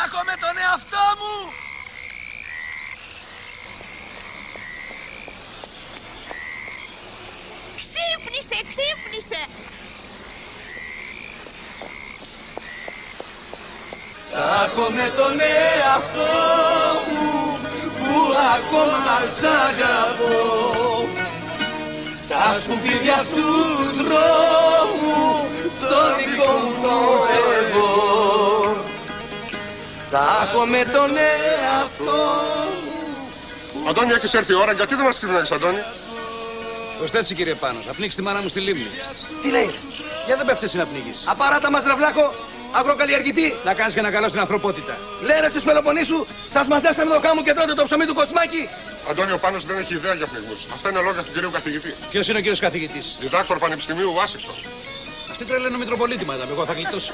έχω με τον εαυτό μου. Ξύπνησε, ξύπνησε. Τα έχω με τον εαυτό μου που ακόμα σ' αγαπώ. Σαν σκουπίδι αυτού του δρόμου το δικό μου το εγώ. Τα έχω με τον εαυτό μου. Αντώνη, έχεις έρθει η ώρα, γιατί δεν μας ξυπνάγεις, Αντώνη? Ώστε έτσι, κύριε Πάνος, θα πνίξει τη μάνα μου στη λίμνη. Τι λέει? Για δεν πέφτεις να πνίγεις. Απαράτα μας ρευλάκο, αγροκαλλιεργητή. Να κάνεις και ένα καλό στην ανθρωπότητα. Λέρε στους Πελοποννήσου, σας μαζέψαμε το κάμου και τρώτε το ψωμί του Κοσμάκη. Αντώνη, ο Πάνος δεν έχει ιδέα για πνιγμούς. Αυτά είναι λόγια του κυρίου καθηγητή. Ποιος είναι ο κύριος καθηγητής? Διδάκτορ Πανεπιστημίου Ουάσιγκτον. Αυτή τρελαίνει ο Μητροπολίτη, μάδαμε, εγώ θα γλιτώσω.